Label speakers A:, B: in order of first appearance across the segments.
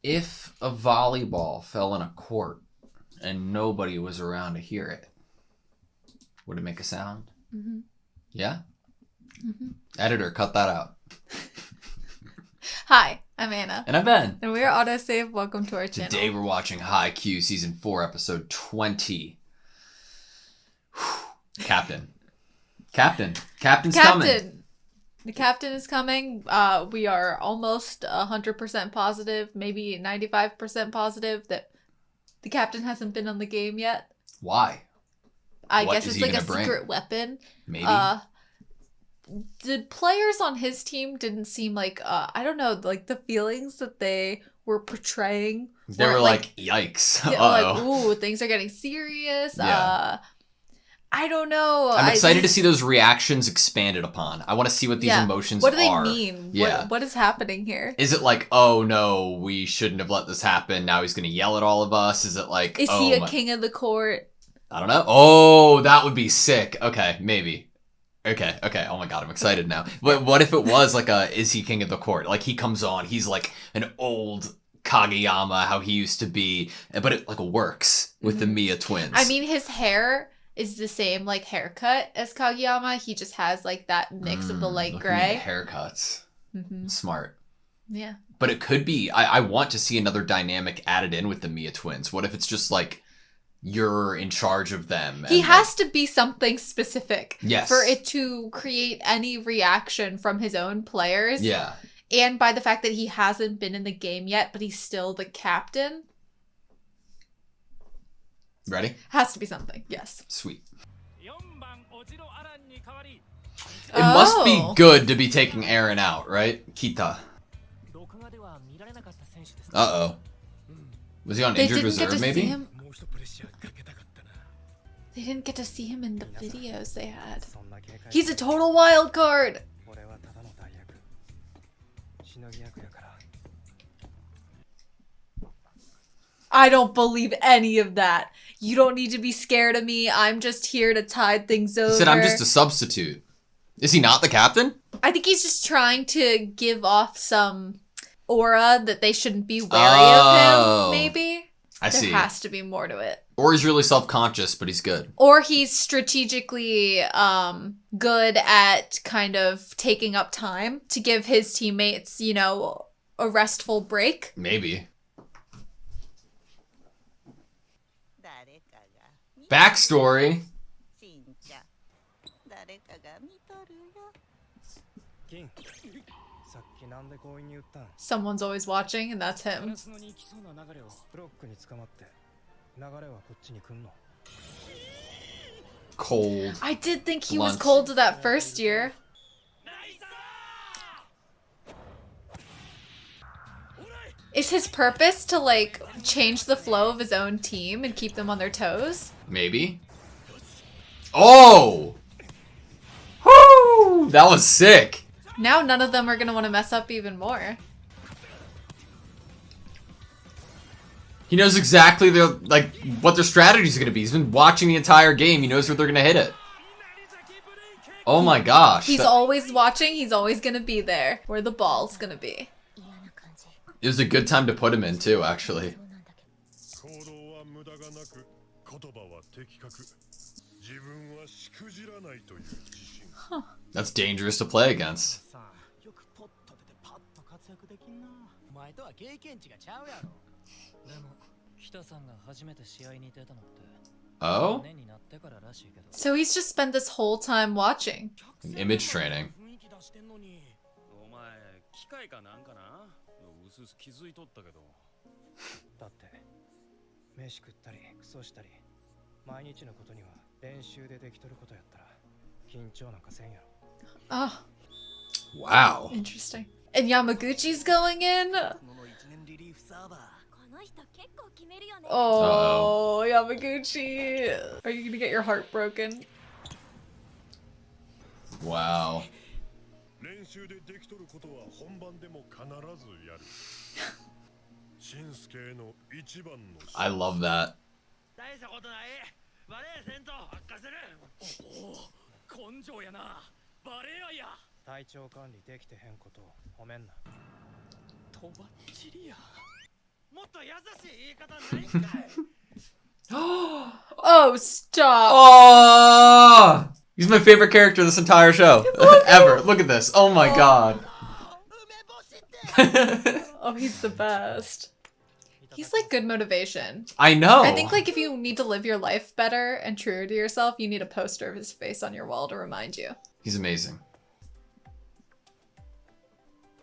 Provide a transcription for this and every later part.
A: If a volleyball fell in a court and nobody was around to hear it, would it make a sound?
B: Mm-hmm.
A: Yeah? Mm-hmm. Editor, cut that out.
B: Hi, I'm Anna.
A: And I'm Ben.
B: And we're AutoSave. Welcome to our channel.
A: Today we're watching Haikyuu Season 4, Episode 20. Captain's coming.
B: The captain is coming. We are almost 100% positive, maybe 95% positive that the captain hasn't been on the game yet.
A: Why?
B: I guess it's like a secret weapon.
A: Maybe.
B: The players on his team didn't seem like, I don't know, like the feelings that they were portraying.
A: They were like, yikes.
B: Yeah, like, ooh, things are getting serious.
A: Yeah.
B: I don't know.
A: I'm excited to see those reactions expanded upon. I want to see what these emotions are.
B: What do they mean?
A: Yeah.
B: What is happening here?
A: Is it like, oh no, we shouldn't have let this happen. Now he's going to yell at all of us? Is it like,
B: is he a king of the court?
A: I don't know. Oh, that would be sick. Okay, maybe. Okay. Oh my god, I'm excited now. But what if it was like is he king of the court? Like he comes on, he's like an old Kaguya-sama, how he used to be, but it like works with the Mia twins.
B: I mean, his hair is the same like haircut as Kaguya-sama. He just has like that mix of the light gray.
A: Haircuts. Mm-hmm. Smart.
B: Yeah.
A: But it could be, I want to see another dynamic added in with the Mia twins. What if it's just like, you're in charge of them?
B: He has to be something specific.
A: Yes.
B: For it to create any reaction from his own players.
A: Yeah.
B: And by the fact that he hasn't been in the game yet, but he's still the captain.
A: Ready?
B: Has to be something, yes.
A: Sweet. It must be good to be taking Aaron out, right? Kita. Uh-oh. Was he on injured reserve, maybe?
B: They didn't get to see him in the videos they had. He's a total wild card! I don't believe any of that. You don't need to be scared of me. I'm just here to tide things over.
A: He said I'm just a substitute. Is he not the captain?
B: I think he's just trying to give off some aura that they shouldn't be wary of him, maybe?
A: I see.
B: There has to be more to it.
A: Or he's really self-conscious, but he's good.
B: Or he's strategically good at kind of taking up time to give his teammates, you know, a restful break.
A: Maybe. Backstory.
B: Someone's always watching, and that's him.
A: Cold.
B: I did think he was cold to that first year. Is his purpose to, like, change the flow of his own team and keep them on their toes?
A: Maybe. Oh! Woo! That was sick.
B: Now none of them are going to want to mess up even more.
A: He knows exactly what their strategy is going to be. He's been watching the entire game. He knows where they're going to hit it. Oh my gosh.
B: He's always watching. He's always going to be there where the ball's going to be.
A: It was a good time to put him in too, actually.
B: Huh.
A: That's dangerous to play against. Oh?
B: So he's just spent this whole time watching.
A: Image training.
B: Oh.
A: Wow.
B: Interesting. And Yamaguchi's going in? Oh, Yamaguchi. Are you gonna get your heart broken?
A: Wow. I love that.
B: Oh, stop.
A: Oh! He's my favorite character this entire show. Ever. Look at this. Oh my god.
B: Oh, he's the best. He's like good motivation.
A: I know.
B: I think like if you need to live your life better and truer to yourself, you need a poster of his face on your wall to remind you.
A: He's amazing.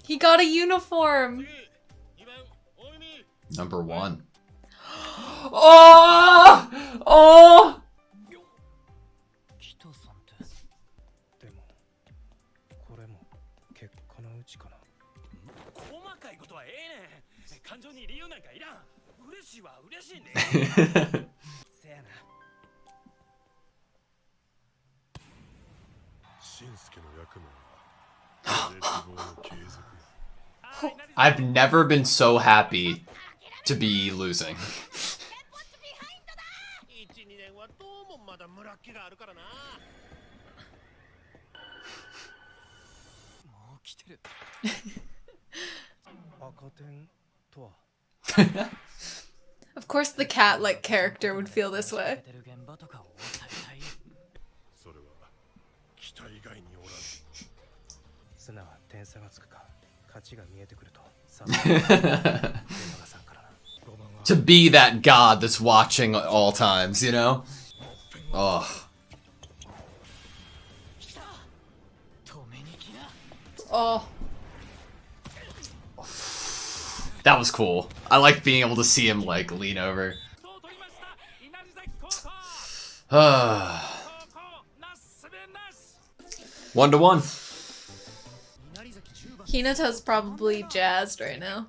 B: He got a uniform.
A: Number 1. Oh! Oh! I've never been so happy to be losing.
B: Of course the cat-like character would feel this way. To be that god that's watching at all times, you know? Oh. Oh.
A: That was cool. I like being able to see him like lean over. 1-1.
B: Hinata's probably jazzed right now.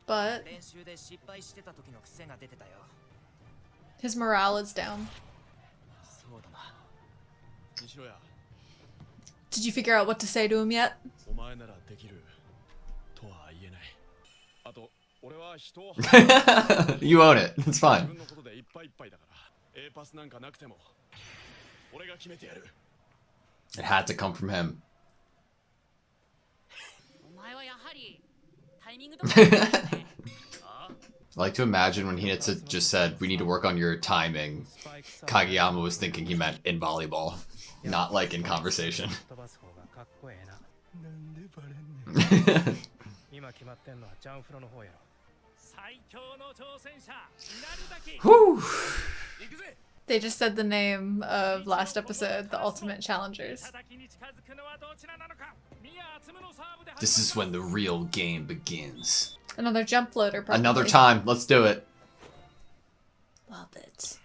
B: But his morale is down. Did you figure out what to say to him yet?
A: You own it. It's fine. It had to come from him. I like to imagine when Hinata just said, "We need to work on your timing," Kageyama was thinking he meant in volleyball, not like in conversation. Whew.
B: They just said the name of last episode, the Ultimate Challengers.
A: This is when the real game begins.
B: Another jump floater, probably.
A: Another time. Let's do it.
B: Love it.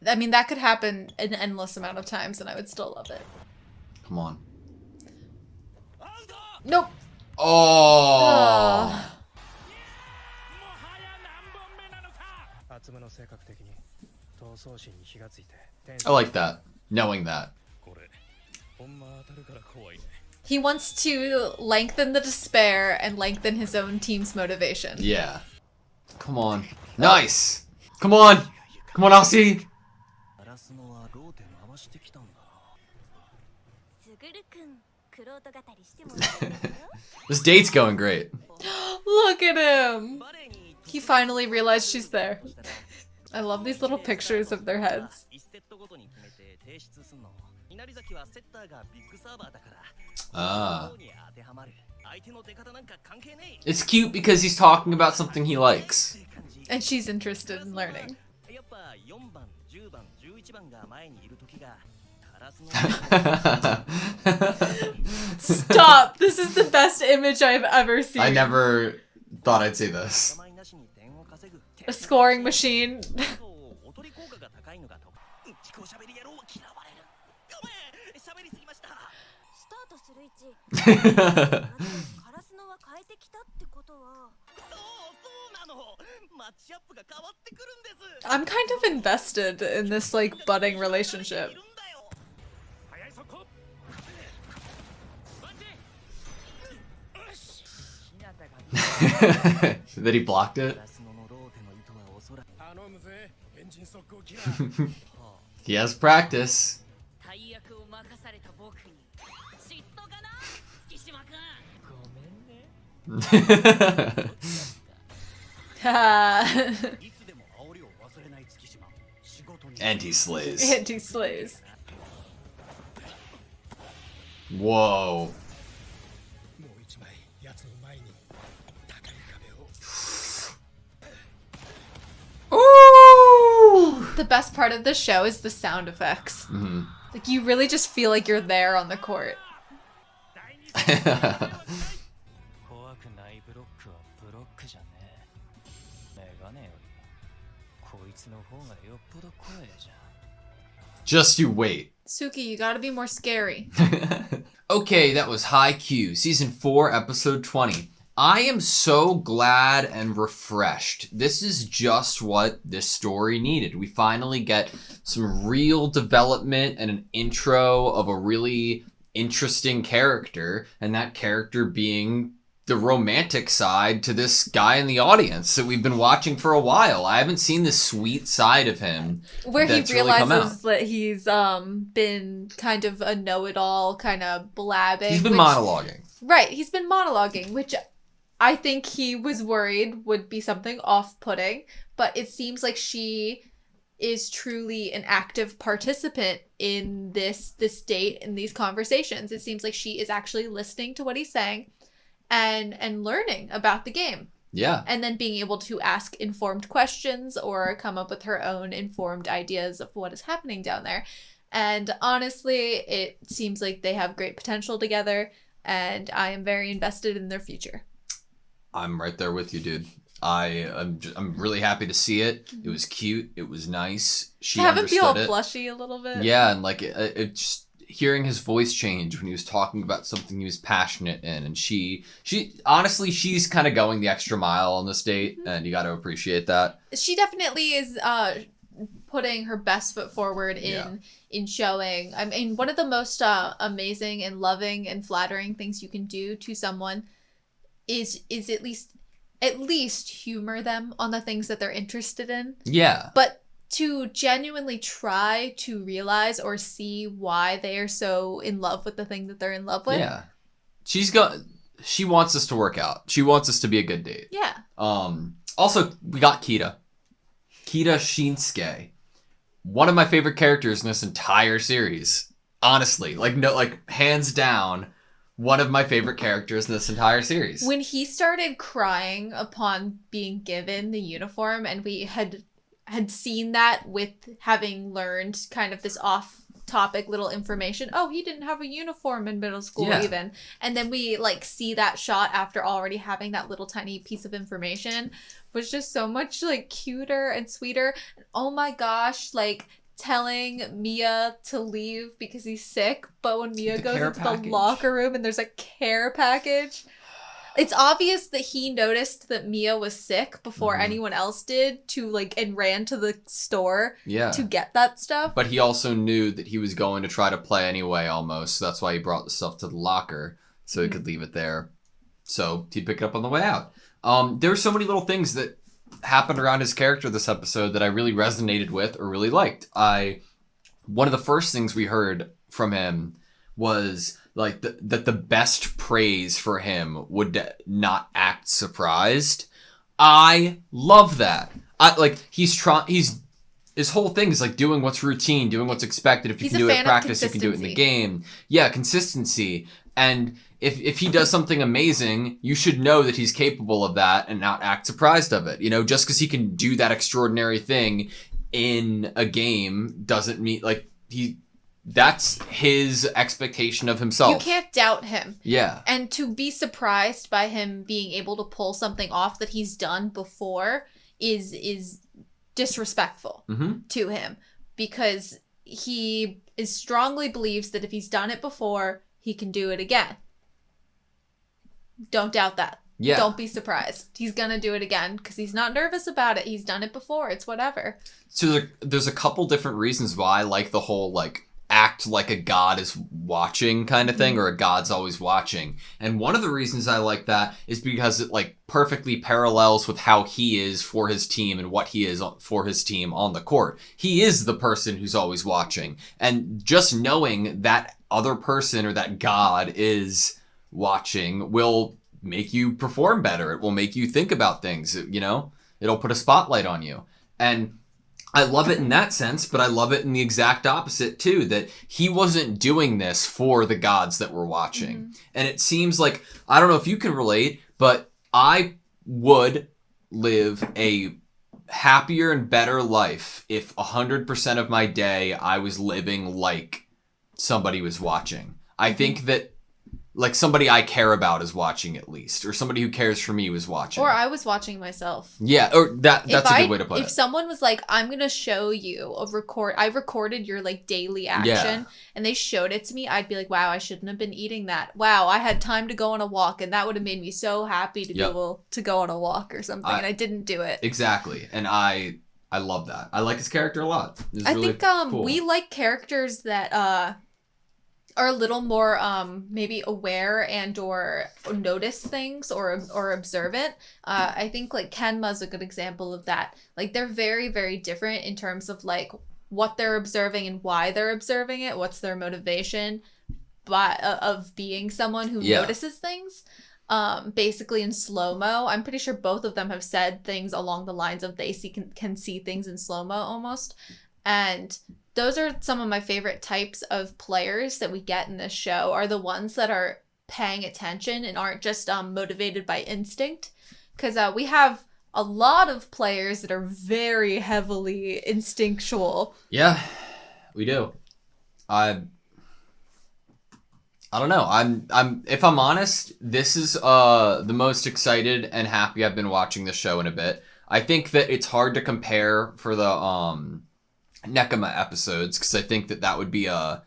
B: I mean, that could happen an endless amount of times and I would still love it.
A: Come on.
B: Nope.
A: Oh. I like that. Knowing that.
B: He wants to lengthen the despair and lengthen his own team's motivation.
A: Yeah. Come on. Nice. Come on. Come on, Aussie. This date's going great.
B: Look at him. He finally realized she's there. I love these little pictures of their heads.
A: Ah. It's cute because he's talking about something he likes.
B: And she's interested in learning. Stop! This is the best image I've ever seen.
A: I never thought I'd see this.
B: A scoring machine. I'm kind of invested in this like budding relationship.
A: That he blocked it? He has practice. And he slays.
B: And he slays.
A: Whoa. Ooh!
B: The best part of the show is the sound effects.
A: Mm-hmm.
B: Like, you really just feel like you're there on the court.
A: Just you wait.
B: Suki, you gotta be more scary.
A: Okay, that was Haikyuu, Season 4, Episode 20. I am so glad and refreshed. This is just what this story needed. We finally get some real development and an intro of a really interesting character, and that character being the romantic side to this guy in the audience that we've been watching for a while. I haven't seen the sweet side of him.
B: Where he
A: that's really come
B: realizes
A: out.
B: that he's been kind of a know-it-all, kind of blabbing.
A: He's been monologuing.
B: Right, he's been monologuing, which I think he was worried would be something off-putting, but it seems like she is truly an active participant in this date, in these conversations. It seems like she is actually listening to what he's saying and learning about the game.
A: Yeah.
B: And then being able to ask informed questions or come up with her own informed ideas of what is happening down there. And honestly, it seems like they have great potential together, and I am very invested in their future.
A: I'm right there with you, dude. I'm really happy to see it. It was cute. It was nice. She
B: To have him feel
A: understood it.
B: blushy a little bit.
A: Yeah, and like it just hearing his voice change when he was talking about something he was passionate in, and she honestly, she's kind of going the extra mile on this date, and you got to appreciate that.
B: She definitely is putting her best foot forward in showing. I mean, one of the most amazing and loving and flattering things you can do to someone is at least humor them on the things that they're interested in.
A: Yeah.
B: But to genuinely try to realize or see why they are so in love with the thing that they're in love with.
A: Yeah. She wants us to work out. She wants us to be a good date.
B: Yeah.
A: Also, we got Kita Shinsuke. One of my favorite characters in this entire series. Honestly, hands down, one of my favorite characters in this entire series.
B: When he started crying upon being given the uniform, and we had seen that with having learned kind of this off-topic little information. Oh, he didn't have a uniform in middle school even. And then we see that shot after already having that little tiny piece of information was just so much cuter and sweeter. And oh my gosh, telling Mia to leave because he's sick, but when Mia goes into the locker room and there's a care package, it's obvious that he noticed that Mia was sick before anyone else did and ran to the store to get that stuff.
A: But he also knew that he was going to try to play anyway almost, so that's why he brought the stuff to the locker so he could leave it there. So he'd pick it up on the way out. There were so many little things that happened around his character this episode that I really resonated with or really liked. One of the first things we heard from him was that the best praise for him would not act surprised. I love that. His whole thing is doing what's routine, doing what's expected. If you can do it in practice, you can do it in the game. Yeah, consistency. And if he does something amazing, you should know that he's capable of that and not act surprised of it. Just because he can do that extraordinary thing in a game doesn't mean that's his expectation of himself.
B: You can't doubt him.
A: Yeah.
B: And to be surprised by him being able to pull something off that he's done before is disrespectful to him, because he strongly believes that if he's done it before, he can do it again. Don't doubt that.
A: Yeah.
B: Don't be surprised. He's gonna do it again because he's not nervous about it. He's done it before. It's whatever.
A: So there's a couple different reasons why I like the whole act like a god is watching kind of thing, or a god's always watching. And one of the reasons I like that is because it perfectly parallels with how he is for his team and what he is for his team on the court. He is the person who's always watching. And just knowing that other person or that god is watching will make you perform better. It will make you think about things, you know? It'll put a spotlight on you. And I love it in that sense, but I love it in the exact opposite too, that he wasn't doing this for the gods that were watching. Mm-hmm. And it seems like, I don't know if you can relate, but I would live a happier and better life if 100% of my day I was living like somebody was watching. I think that like somebody I care about is watching at least, or somebody who cares for me was watching.
B: Or I was watching myself.
A: Yeah, or that's a good way to put it.
B: If someone was like, I'm going to show you I recorded your like daily action and they showed it to me, I'd be like, wow, I shouldn't have been eating that. Wow, I had time to go on a walk and that would have made me so happy to be able to go on a walk or something, and I didn't do it.
A: Exactly. And I love that. I like his character a lot.
B: I think cool. We like characters that are a little more maybe aware and or notice things or observant. I think like Kenma's a good example of that. Like they're very, very different in terms of like what they're observing and why they're observing it, what's their motivation of being someone who notices things. Basically in slow-mo, I'm pretty sure both of them have said things along the lines of they can see things in slow-mo almost. And those are some of my favorite types of players that we get in this show, are the ones that are paying attention and aren't just motivated by instinct. Because we have a lot of players that are very heavily instinctual.
A: Yeah, we do. I don't know. I'm if I'm honest, this is the most excited and happy I've been watching the show in a bit. I think that it's hard to compare for the Nekama episodes, because I think that would be a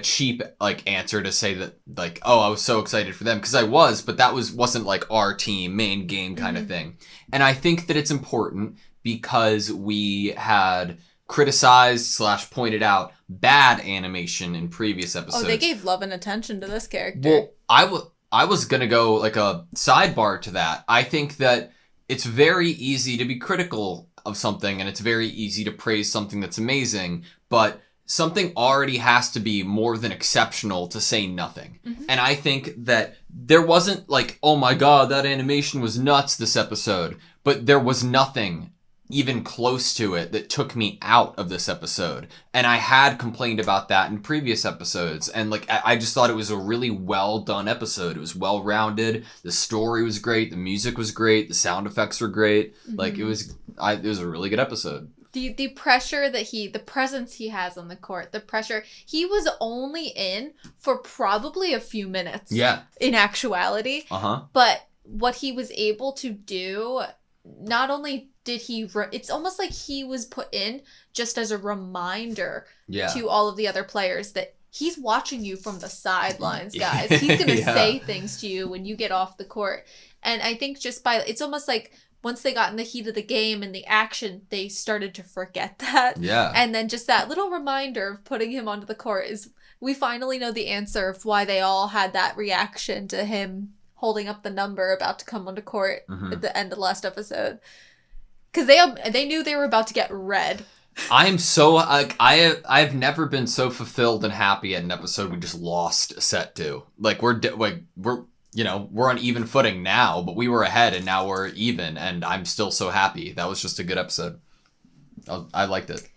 A: cheap like answer to say that like, oh, I was so excited for them, because I was, but that wasn't like our team main game kind of thing. And I think that it's important because we had criticized / pointed out bad animation in previous episodes.
B: Oh, they gave love and attention to this character.
A: Well, I was gonna go like a sidebar to that. I think that it's very easy to be critical of something, and it's very easy to praise something that's amazing, but something already has to be more than exceptional to say nothing. And I think that there wasn't like, oh my god, that animation was nuts this episode, but there was nothing even close to it that took me out of this episode. And I had complained about that in previous episodes, and like I just thought it was a really well done episode. It was well rounded, the story was great, the music was great, the sound effects were great. Like it was a really good episode.
B: The pressure that the presence he has on the court, the pressure, he was only in for probably a few minutes.
A: Yeah.
B: In actuality. But what he was able to do, not only did he, it's almost like he was put in just as a reminder to all of the other players that he's watching you from the sidelines, guys. He's going to say things to you when you get off the court. And I think it's almost like once they got in the heat of the game and the action, they started to forget that.
A: Yeah.
B: And then just that little reminder of putting him onto the court we finally know the answer of why they all had that reaction to him holding up the number about to come onto court at the end of the last episode. Because they knew they were about to get red.
A: I am so like I've never been so fulfilled and happy at an episode we just lost a set to. Like we're on even footing now, but we were ahead and now we're even, and I'm still so happy. That was just a good episode. I liked it.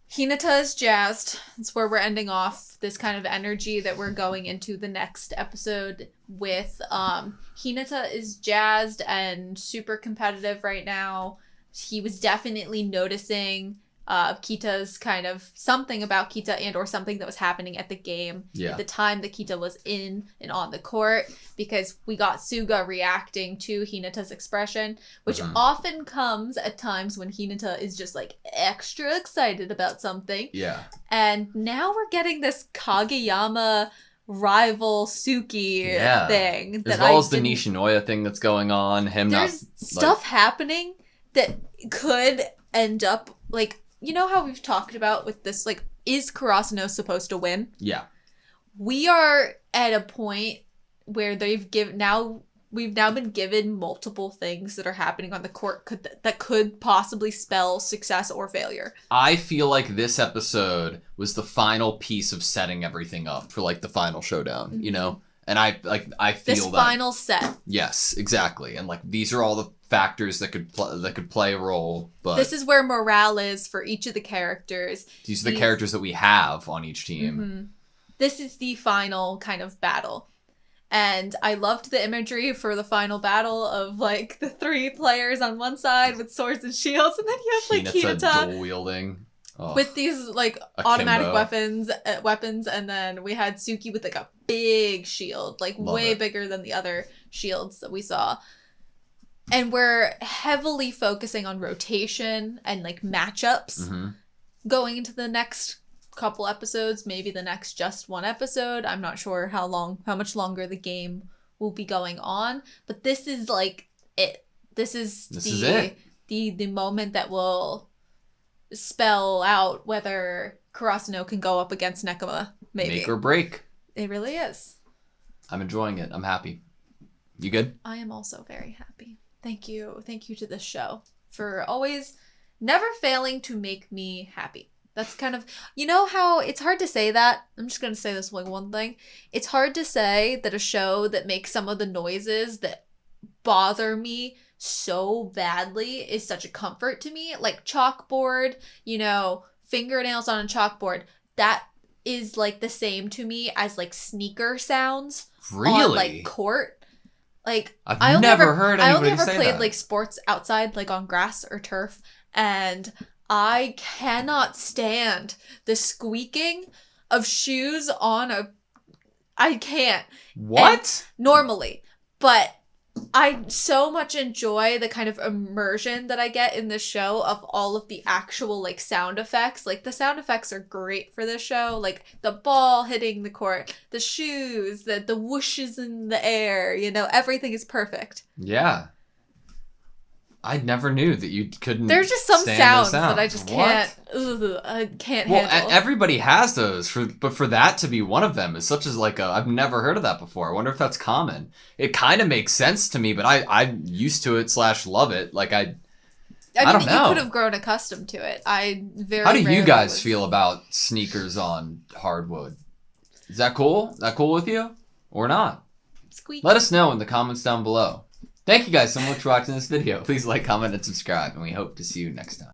B: Hinata is jazzed. It's where we're ending off this kind of energy that we're going into the next episode with. Hinata is jazzed and super competitive right now. He was definitely noticing Kita's kind of something about Kita and or something that was happening at the game at the time that Kita was in and on the court, because we got Suga reacting to Hinata's expression, which often comes at times when Hinata is just like extra excited about something. Yeah. And now we're getting this Kageyama rival Suki thing.
A: As well as the Nishinoya thing that's going on.
B: There's stuff happening that could end up like, you know how we've talked about with this, like, is Karasuno supposed to win? Yeah. We are at a point where we've now been given multiple things that are happening on the court that could possibly spell success or failure.
A: I feel like this episode was the final piece of setting everything up for like the final showdown, you know? And I feel
B: this
A: that
B: final set.
A: yes, exactly. And like these are all the factors that could play a role, but
B: This is where morale is for each of the characters.
A: these are the characters that we have on each team.
B: Mm-hmm. This is the final kind of battle. And I loved the imagery for the final battle of like the 3 players on one side with swords and shields, and then you have like Hinata
A: dual wielding
B: with these like automatic weapons, and then we had Suki with like a big shield, like way bigger than the other shields that we saw. And we're heavily focusing on rotation and like matchups going into the next couple episodes, maybe the next just one episode. I'm not sure how much longer the game will be going on, but this is like it. This is the moment that will spell out whether Karasuno can go up against Nekoma. Maybe
A: make or break.
B: It really is.
A: I'm enjoying it. I'm happy. You good?
B: I am also very happy. Thank you to this show for always never failing to make me happy. That's kind of, you know how it's hard to say that. I'm just going to say this like one thing. It's hard to say that a show that makes some of the noises that bother me so badly is such a comfort to me. Like chalkboard, you know, fingernails on a chalkboard. That is like the same to me as like sneaker sounds on like court. Like
A: I've never heard anybody say that.
B: I only ever played like sports outside, like on grass or turf, and I cannot stand the squeaking of shoes on a... I can't.
A: What?
B: And normally. But I so much enjoy the kind of immersion that I get in this show of all of the actual like sound effects. Like the sound effects are great for this show. Like the ball hitting the court, the shoes, the whooshes in the air, you know, everything is perfect.
A: Yeah. I never knew that you couldn't.
B: There's just some sounds that I just can't.
A: I
B: can't handle.
A: Everybody has those, but for that to be one of them is such as like I've never heard of that before. I wonder if that's common. It kind of makes sense to me, but I'm used to it / love it. Like I don't know.
B: You could have grown accustomed to it.
A: How do you guys feel about sneakers on hardwood? Is that cool? Is that cool with you or not?
B: Squeak.
A: Let us know in the comments down below. Thank you guys so much for watching this video. Please like, comment, and subscribe, and we hope to see you next time.